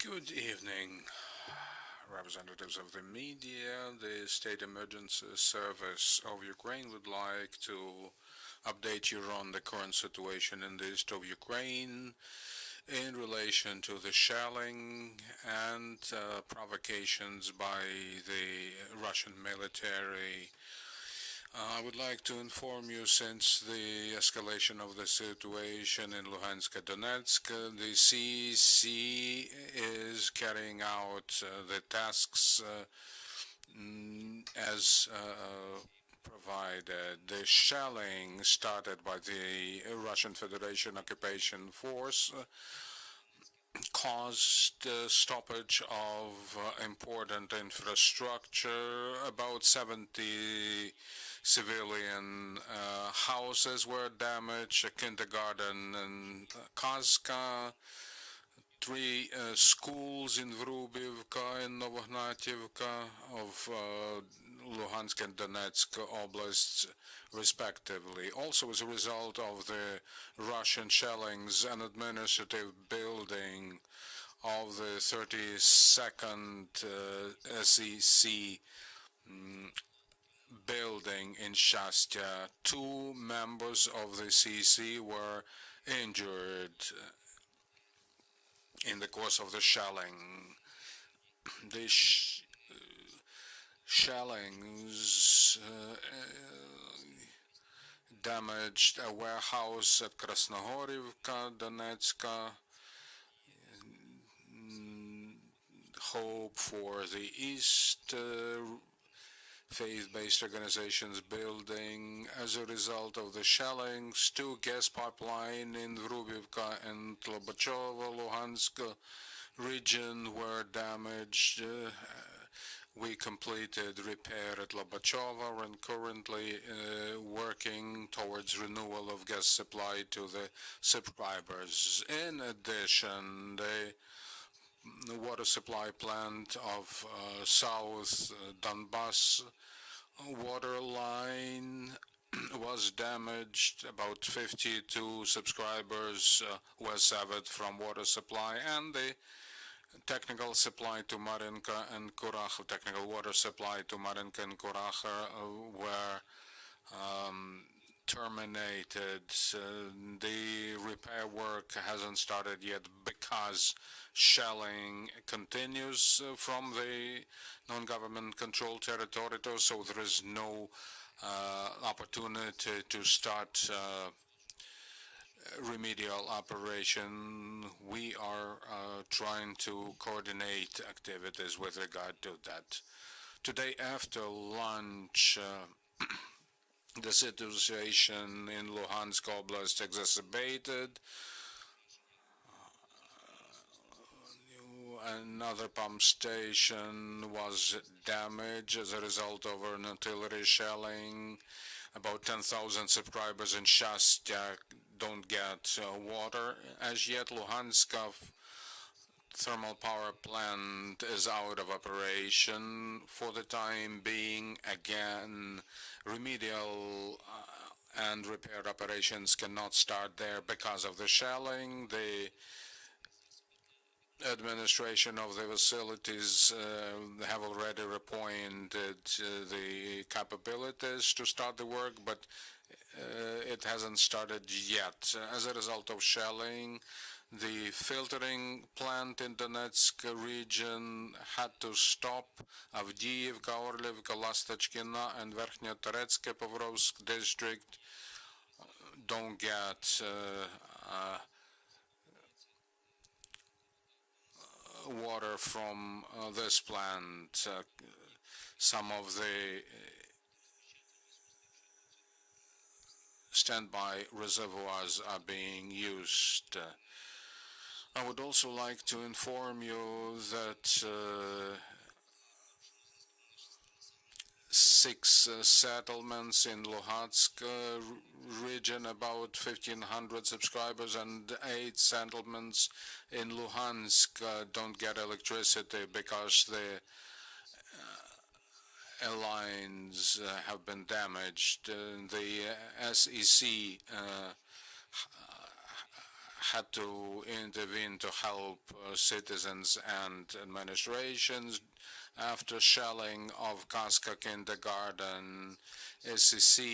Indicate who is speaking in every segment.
Speaker 1: Good evening, representatives of the media. The State Emergency Service of Ukraine would like to update you on the current situation in the east of Ukraine in relation to the shelling and provocations by the Russian military. I would like to inform you, since the escalation of the situation in Luhansk and Donetsk, the CEC is carrying out the tasks as provided. The shelling started by the Russian Federation occupation force caused stoppage of important infrastructure. About 70 civilian houses were damaged, a kindergarten in Kazka, three schools in Vrubivka and Novognativka of Luhansk and Donetsk oblasts, respectively. Also, as a result of the Russian shellings, an administrative building of the 32nd SEC building in Shastya, two members of the CC were injured in the course of the shelling. The shellings damaged a warehouse at Krasnohorivka, Donetska. Hope for the East faith-based organizations building. As a result of the shellings, two gas pipelines in Vrubivka and Lobachovo, Luhansk region were damaged. We completed repair at Lobachovo and currently working towards renewal of gas supply to the subscribers. In addition, the water supply plant of South Donbass water line was damaged. About 52 subscribers were severed from water supply, and the technical supply to Marinka and Kurach, technical water supply to Marinka and Kurach were terminated. The repair work hasn't started yet because shelling continues from the non-government controlled territory, so there is no opportunity to start remedial operation. We are trying to coordinate activities with regard to that. Today after lunch, the situation in Luhansk Oblast exacerbated. Another pump station was damaged as a result of an artillery shelling. About 10,000 subscribers in Shastya don't get water as yet. Luhansk thermal power plant is out of operation for the time being. Again, remedial and repair operations cannot start there because of the shelling. The administration of the facilities have already appointed the capabilities to start the work, but it hasn't started yet. As a result of shelling, the filtering plant in Donetsk region had to stop. Avdiivka, Orlivka, Lastachkina, and Verkhnya-Toretske Povrovsk district don't get water from this plant. Some of the standby reservoirs are being used. I would also like to inform you that 6 settlements in Luhansk region, about 1,500 subscribers, and 8 settlements in Luhansk don't get electricity because the lines have been damaged. The SEC had to intervene to help citizens and administrations. After shelling of Kaska kindergarten, SEC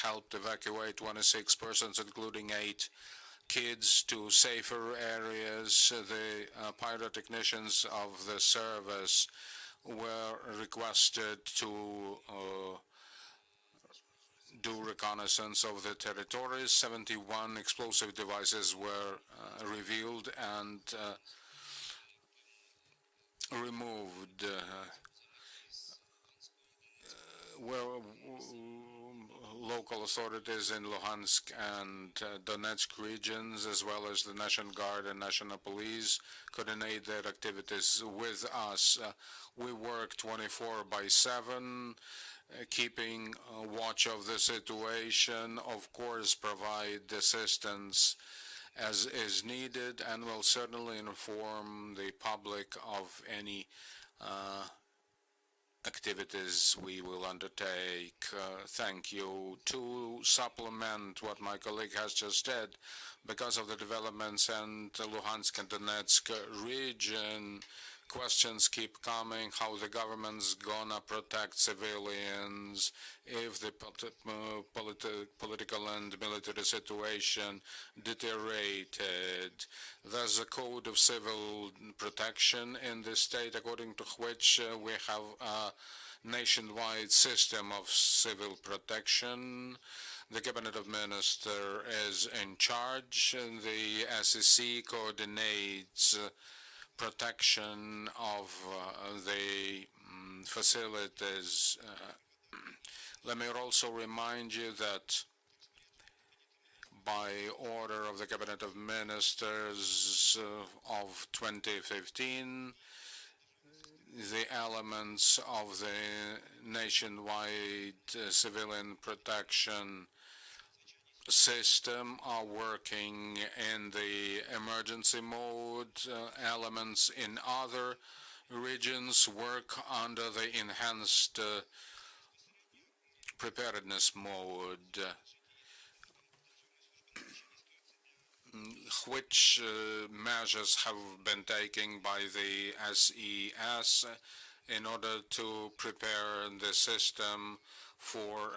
Speaker 1: helped evacuate 26 persons, including 8 kids, to safer areas. The pyrotechnicians of the service were requested to do reconnaissance of the territories. 71 explosive devices were revealed and removed. Where local authorities in Luhansk and Donetsk regions, as well as the National Guard and National Police, coordinate their activities with us. We work 24/7, keeping watch of the situation, of course, provide assistance as is needed, and will certainly inform the public of any activities we will undertake. Thank you. To supplement what my colleague has just said, because of the developments in the Luhansk and Donetsk region, questions keep coming, how the government's gonna protect civilians if the political and military situation deteriorated. There's a code of civil protection in the state, according to which we have a nationwide system of civil protection. The Cabinet of Ministers is in charge. The SEC coordinates protection of the facilities. Let me also remind you that by order of the Cabinet of Ministers of 2015, the elements of the nationwide civilian protection system are working in the emergency mode. Elements in other regions work under the enhanced preparedness mode. Which measures have been taken by the SES in order to prepare the system for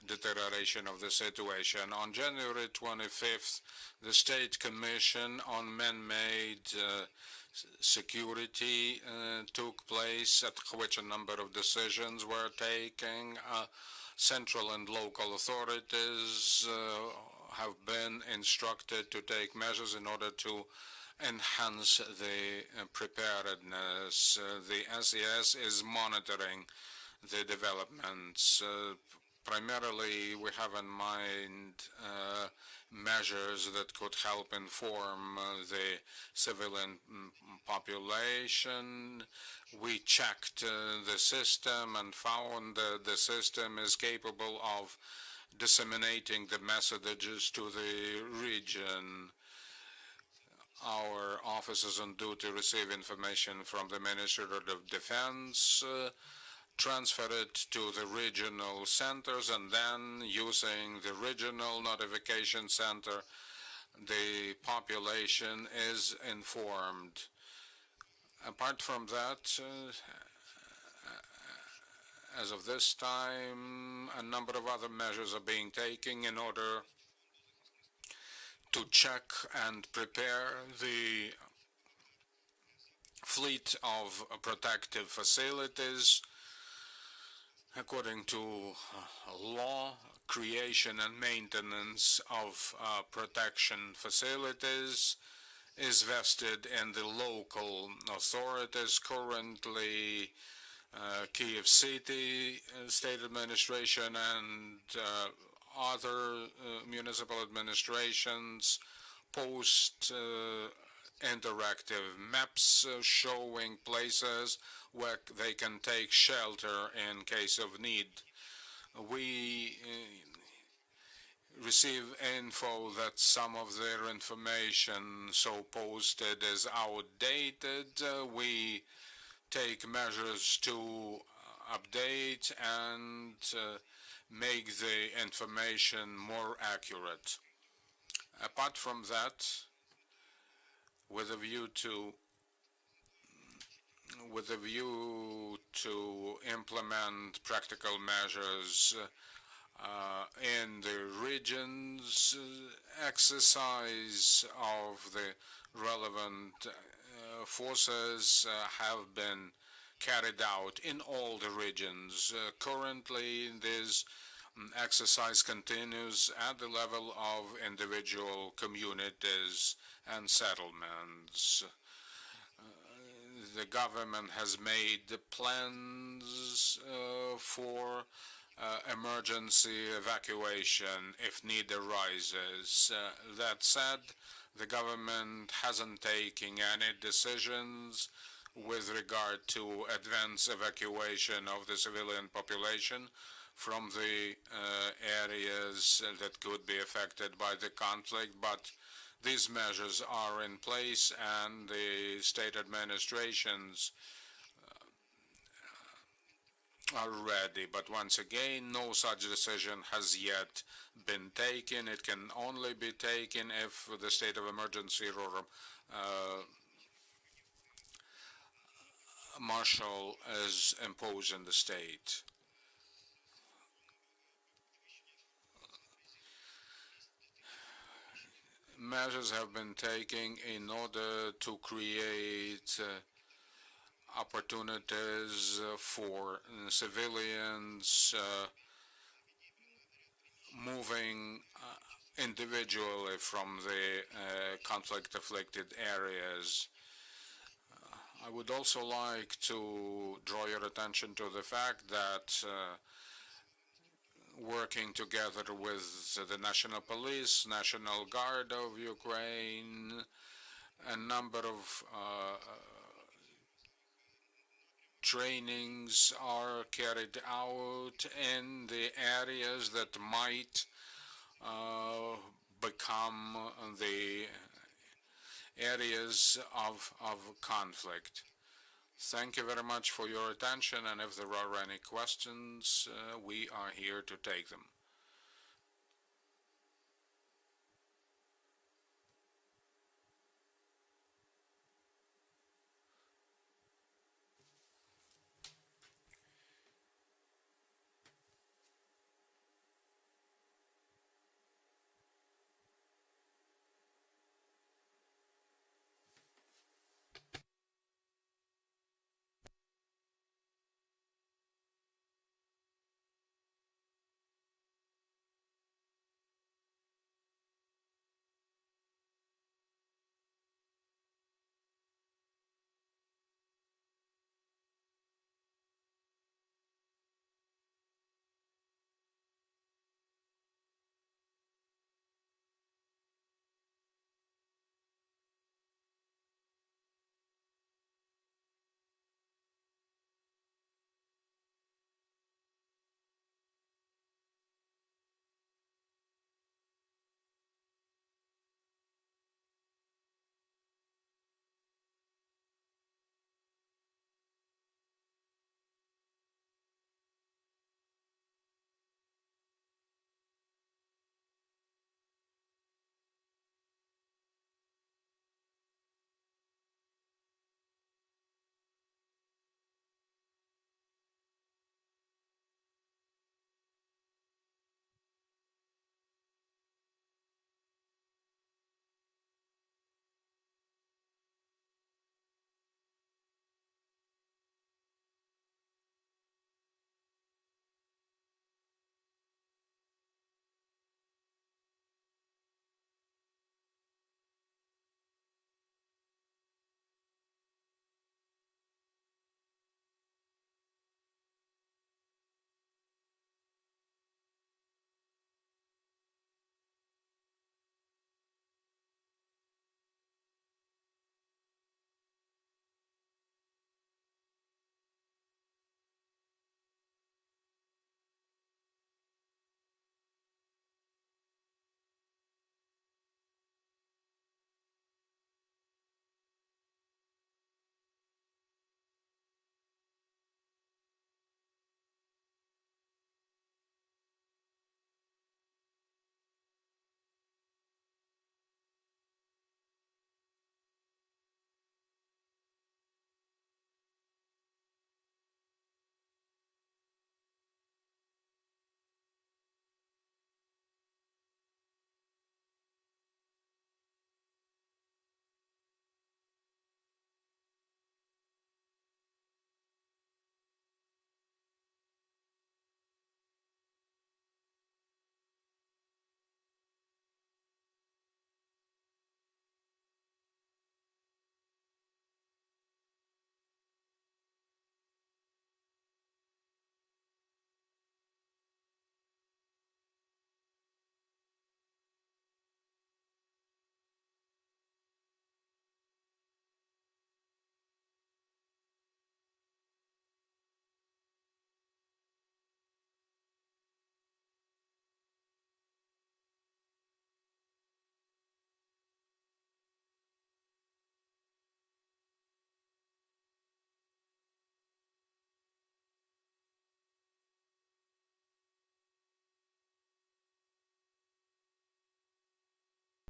Speaker 1: deterioration of the situation. On January 25th, the State Commission on Man-Made Security took place, at which a number of decisions were taken. Central and local authorities have been instructed to take measures in order to enhance the preparedness. The SES is monitoring the developments. Primarily, we have in mind measures that could help inform the civilian population. We checked the system and found that the system is capable of disseminating the messages to the region. Our officers on duty receive information from the Ministry of Defense, transfer it to the regional centers, and then using the regional notification center, the population is informed. Apart from that, as of this time, a number of other measures are being taken in order to check and prepare the fleet of protective facilities. According to law, creation and maintenance of protection facilities is vested in the local authorities. Currently, Kiev City State Administration and other municipal administrations post interactive maps showing places where they can take shelter in case of need. We receive info that some of their information so posted is outdated. We take measures to update and make the information more accurate. Apart from that, with a view to implement practical measures in the regions, exercise of the relevant forces have been carried out in all the regions. Currently, this exercise continues at the level of individual communities and settlements. The government has made the plans for emergency evacuation if need arises. That said, the government hasn't taken any decisions with regard to advance evacuation of the civilian population from the areas that could be affected by the conflict, but these measures are in place and the state administrations are ready. But once again, no such decision has yet been taken. It can only be taken if the state of emergency or martial is imposed in the state. Measures have been taken in order to create opportunities for civilians moving individually from the conflict-afflicted areas. I would also like to draw your attention to the fact that working together with the National Police, National Guard of Ukraine, a number of trainings are carried out in the areas that might become the areas of conflict. Thank you very much for your attention, and if there are any questions, we are here to take them.